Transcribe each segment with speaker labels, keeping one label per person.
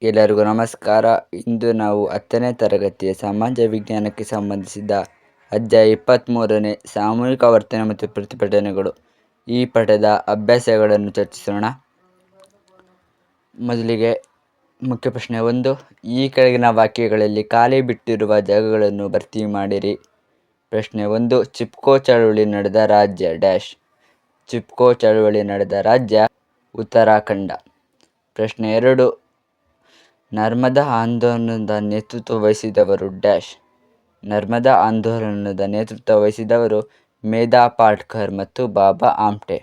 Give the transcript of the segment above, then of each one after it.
Speaker 1: ಎಲ್ಲರಿಗೂ ನಮಸ್ಕಾರ. ಇಂದು ನಾವು 10ನೇ ತರಗತಿಯ ಸಮಾಜ ವಿಜ್ಞಾನಕ್ಕೆ ಸಂಬಂಧಿಸಿದ ಅಧ್ಯಾಯ 23ನೇ ಸಾಮೂಹಿಕ ವರ್ತನೆ ಮತ್ತು ಪ್ರತಿಭಟನೆಗಳು ಈ ಪಾಠದ ಅಭ್ಯಾಸಗಳನ್ನು ಚರ್ಚಿಸೋಣ. ಮೊದಲಿಗೆ ಮುಖ್ಯ ಪ್ರಶ್ನೆ 1. ಈ ಕೆಳಗಿನ ವಾಕ್ಯಗಳಲ್ಲಿ ಖಾಲಿ ಬಿಟ್ಟಿರುವ ಜಾಗಗಳನ್ನು ಭರ್ತಿ ಮಾಡಿರಿ. ಪ್ರಶ್ನೆ 1. ಚಿಪ್ಕೋ ಚಳವಳಿ ನಡೆದ ರಾಜ್ಯ ಡ್ಯಾಶ್. ಚಿಪ್ಕೋ ಚಳವಳಿ ನಡೆದ ರಾಜ್ಯ ಉತ್ತರಾಖಂಡ. ಪ್ರಶ್ನೆ 2. ನರ್ಮದಾ ಆಂದೋಲನದ ನೇತೃತ್ವ ವಹಿಸಿದವರು ಡ್ಯಾಶ್. ನರ್ಮದಾ ಆಂದೋಲನದ ನೇತೃತ್ವ ವಹಿಸಿದವರು ಮೇಧಾ ಪಾಟ್ಕರ್ ಮತ್ತು ಬಾಬಾ ಆಮ್ಟೆ.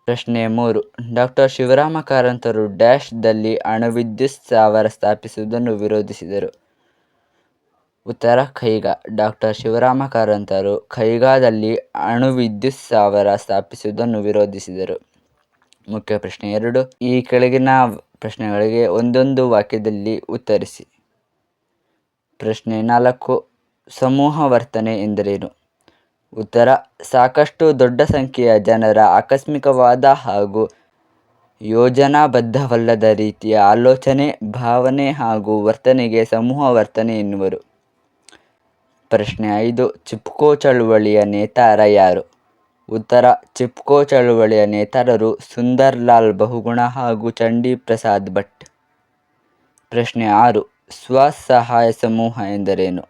Speaker 1: ಪ್ರಶ್ನೆ 3. ಡಾಕ್ಟರ್ ಶಿವರಾಮ ಕಾರಂತರು ಡ್ಯಾಶ್ದಲ್ಲಿ ಅಣುವಿದ್ಯುತ್ ಸ್ಥಾವರ ಸ್ಥಾಪಿಸುವುದನ್ನು ವಿರೋಧಿಸಿದರು. ಉತ್ತರ ಕೈಗಾ. ಡಾಕ್ಟರ್ ಶಿವರಾಮ ಕಾರಂತರು ಕೈಗಾದಲ್ಲಿ ಅಣುವಿದ್ಯುತ್ ಸ್ಥಾವರ ಸ್ಥಾಪಿಸುವುದನ್ನು ವಿರೋಧಿಸಿದರು. ಮುಖ್ಯ ಪ್ರಶ್ನೆ 2. ಈ ಕೆಳಗಿನ ಪ್ರಶ್ನೆಗಳಿಗೆ ಒಂದೊಂದು ವಾಕ್ಯದಲ್ಲಿ ಉತ್ತರಿಸಿ. ಪ್ರಶ್ನೆ 4. ಸಮೂಹ ವರ್ತನೆ ಎಂದರೇನು? ಉತ್ತರ: ಸಾಕಷ್ಟು ದೊಡ್ಡ ಸಂಖ್ಯೆಯ ಜನರ ಆಕಸ್ಮಿಕವಾದ ಹಾಗೂ ಯೋಜನಾಬದ್ಧವಲ್ಲದ ರೀತಿಯ ಆಲೋಚನೆ, ಭಾವನೆ ಹಾಗೂ ವರ್ತನೆಗೆ ಸಮೂಹ ವರ್ತನೆ ಎನ್ನುವರು. ಪ್ರಶ್ನೆ 5. ಚಿಪ್ಕೋ ಚಳುವಳಿಯ ನೇತಾರ ಯಾರು? ಉತ್ತರ: ಚಿಪ್ಕೋ ಚಳುವಳಿಯ ನೇತಾರರು ಸುಂದರ್ಲಾಲ್ ಬಹುಗುಣ ಹಾಗೂ ಚಂಡೀ ಪ್ರಸಾದ್ ಭಟ್. ಪ್ರಶ್ನೆ 6. ಸ್ವಸಹಾಯ ಸಮೂಹ ಎಂದರೇನು?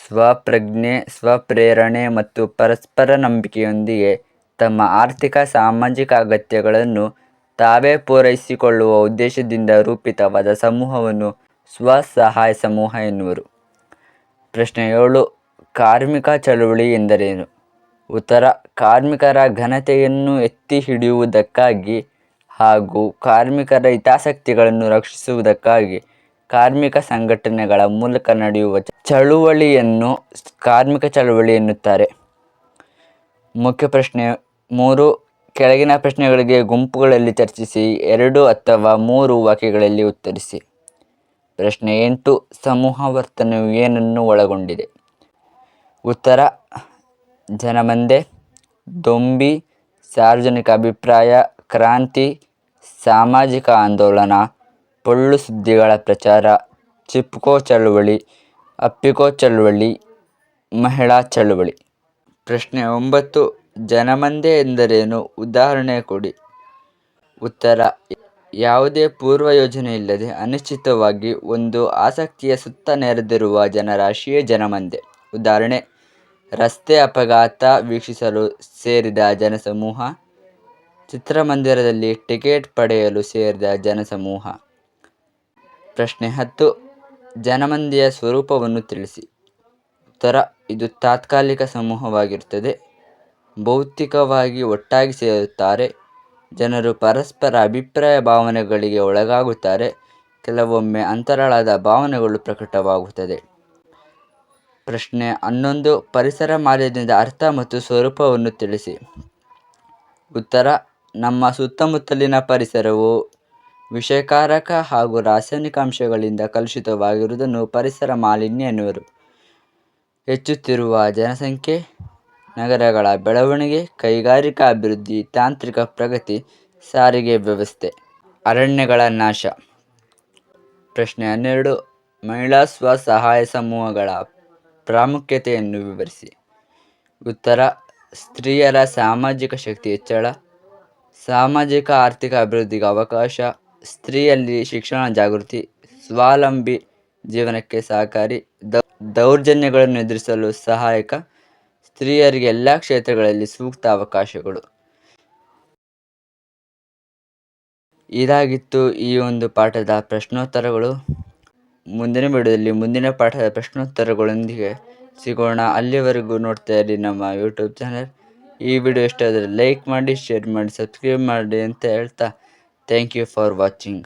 Speaker 1: ಸ್ವಪ್ರಜ್ಞೆ, ಸ್ವಪ್ರೇರಣೆ ಮತ್ತು ಪರಸ್ಪರ ನಂಬಿಕೆಯೊಂದಿಗೆ ತಮ್ಮ ಆರ್ಥಿಕ ಸಾಮಾಜಿಕ ಅಗತ್ಯಗಳನ್ನು ತಾವೇ ಪೂರೈಸಿಕೊಳ್ಳುವ ಉದ್ದೇಶದಿಂದ ರೂಪಿತವಾದ ಸಮೂಹವನ್ನು ಸ್ವಸಹಾಯ ಸಮೂಹ ಎನ್ನುವರು. ಪ್ರಶ್ನೆ 7. ಕಾರ್ಮಿಕ ಚಳುವಳಿ ಎಂದರೇನು? ಉತ್ತರ: ಕಾರ್ಮಿಕರ ಘನತೆಯನ್ನು ಎತ್ತಿ ಹಿಡಿಯುವುದಕ್ಕಾಗಿ ಹಾಗೂ ಕಾರ್ಮಿಕರ ಹಿತಾಸಕ್ತಿಗಳನ್ನು ರಕ್ಷಿಸುವುದಕ್ಕಾಗಿ ಕಾರ್ಮಿಕ ಸಂಘಟನೆಗಳ ಮೂಲಕ ನಡೆಯುವ ಚಳುವಳಿಯನ್ನು ಕಾರ್ಮಿಕ ಚಳುವಳಿ ಎನ್ನುತ್ತಾರೆ. ಮುಖ್ಯ ಪ್ರಶ್ನೆ 3. ಕೆಳಗಿನ ಪ್ರಶ್ನೆಗಳಿಗೆ ಗುಂಪುಗಳಲ್ಲಿ ಚರ್ಚಿಸಿ 2 ಅಥವಾ 3 ವಾಕ್ಯಗಳಲ್ಲಿ ಉತ್ತರಿಸಿ. ಪ್ರಶ್ನೆ 8. ಸಮೂಹ ವರ್ತನೆಯು ಏನನ್ನು ಒಳಗೊಂಡಿದೆ? ಉತ್ತರ: ಜನಮಂದೆ, ದೊಂಬಿ, ಸಾರ್ವಜನಿಕ ಅಭಿಪ್ರಾಯ, ಕ್ರಾಂತಿ, ಸಾಮಾಜಿಕ ಆಂದೋಲನ, ಪೊಳ್ಳು ಸುದ್ದಿಗಳ ಪ್ರಚಾರ, ಚಿಪ್ಕೋ ಚಳುವಳಿ, ಅಪ್ಪಿಕೋ ಚಳುವಳಿ, ಮಹಿಳಾ ಚಳುವಳಿ. ಪ್ರಶ್ನೆ 9. ಜನಮಂದೆ ಎಂದರೇನು? ಉದಾಹರಣೆ ಕೊಡಿ. ಉತ್ತರ: ಯಾವುದೇ ಪೂರ್ವ ಯೋಜನೆಯಿಲ್ಲದೆ ಅನಿಶ್ಚಿತವಾಗಿ ಒಂದು ಆಸಕ್ತಿಯ ಸುತ್ತ ನೆರೆದಿರುವ ಜನರಾಶಿಯೇ ಜನಮಂದೆ. ಉದಾಹರಣೆ: ರಸ್ತೆ ಅಪಘಾತ ವೀಕ್ಷಿಸಲು ಸೇರಿದ ಜನಸಮೂಹ, ಚಿತ್ರಮಂದಿರದಲ್ಲಿ ಟಿಕೆಟ್ ಪಡೆಯಲು ಸೇರಿದ ಜನಸಮೂಹ. ಪ್ರಶ್ನೆ 10. ಜನಮಂದೆಯ ಸ್ವರೂಪವನ್ನು ತಿಳಿಸಿ. ಉತ್ತರ: ಇದು ತಾತ್ಕಾಲಿಕ ಸಮೂಹವಾಗಿರುತ್ತದೆ. ಭೌತಿಕವಾಗಿ ಒಟ್ಟಾಗಿ ಸೇರುತ್ತಾರೆ. ಜನರು ಪರಸ್ಪರ ಅಭಿಪ್ರಾಯ ಭಾವನೆಗಳಿಗೆ ಒಳಗಾಗುತ್ತಾರೆ. ಕೆಲವೊಮ್ಮೆ ಅಂತರಾಳದ ಭಾವನೆಗಳು ಪ್ರಕಟವಾಗುತ್ತದೆ. ಪ್ರಶ್ನೆ 11. ಪರಿಸರ ಮಾಲಿನ್ಯದ ಅರ್ಥ ಮತ್ತು ಸ್ವರೂಪವನ್ನು ತಿಳಿಸಿ. ಉತ್ತರ: ನಮ್ಮ ಸುತ್ತಮುತ್ತಲಿನ ಪರಿಸರವು ವಿಷಕಾರಕ ಹಾಗೂ ರಾಸಾಯನಿಕ ಅಂಶಗಳಿಂದ ಕಲುಷಿತವಾಗಿರುವುದನ್ನು ಪರಿಸರ ಮಾಲಿನ್ಯ ಎನ್ನುವರು. ಹೆಚ್ಚುತ್ತಿರುವ ಜನಸಂಖ್ಯೆ, ನಗರಗಳ ಬೆಳವಣಿಗೆ, ಕೈಗಾರಿಕಾ ಅಭಿವೃದ್ಧಿ, ತಾಂತ್ರಿಕ ಪ್ರಗತಿ, ಸಾರಿಗೆ ವ್ಯವಸ್ಥೆ, ಅರಣ್ಯಗಳ ನಾಶ. ಪ್ರಶ್ನೆ 12. ಮಹಿಳಾ ಸ್ವಸಹಾಯ ಸಮೂಹಗಳ ಪ್ರಾಮುಖ್ಯತೆಯನ್ನು ವಿವರಿಸಿ. ಉತ್ತರ: ಸ್ತ್ರೀಯರ ಸಾಮಾಜಿಕ ಶಕ್ತಿ ಹೆಚ್ಚಳ, ಸಾಮಾಜಿಕ ಆರ್ಥಿಕ ಅಭಿವೃದ್ಧಿಗೆ ಅವಕಾಶ, ಸ್ತ್ರೀಯಲ್ಲಿ ಶಿಕ್ಷಣ ಜಾಗೃತಿ, ಸ್ವಾವಲಂಬಿ ಜೀವನಕ್ಕೆ ಸಹಕಾರಿ, ದೌರ್ಜನ್ಯಗಳನ್ನು ಎದುರಿಸಲು ಸಹಾಯಕ, ಸ್ತ್ರೀಯರಿಗೆ ಎಲ್ಲ ಕ್ಷೇತ್ರಗಳಲ್ಲಿ ಸೂಕ್ತ ಅವಕಾಶಗಳು. ಇದಾಗಿತ್ತು ಈ ಒಂದು ಪಾಠದ ಪ್ರಶ್ನೋತ್ತರಗಳು. ಮುಂದಿನ ವಿಡಿಯೋದಲ್ಲಿ ಮುಂದಿನ ಪಾಠದ ಪ್ರಶ್ನೋತ್ತರಗಳೊಂದಿಗೆ ಸಿಗೋಣ. ಅಲ್ಲಿವರೆಗೂ ನೋಡ್ತಾ ಇರಿ ನಮ್ಮ ಯೂಟ್ಯೂಬ್ ಚಾನಲ್. ಈ ವಿಡಿಯೋ ಇಷ್ಟ ಆದರೆ ಲೈಕ್ ಮಾಡಿ, ಶೇರ್ ಮಾಡಿ, ಸಬ್ಸ್ಕ್ರೈಬ್ ಮಾಡಿ ಅಂತ ಹೇಳ್ತಾ ಥ್ಯಾಂಕ್ ಯು ಫಾರ್ ವಾಚಿಂಗ್.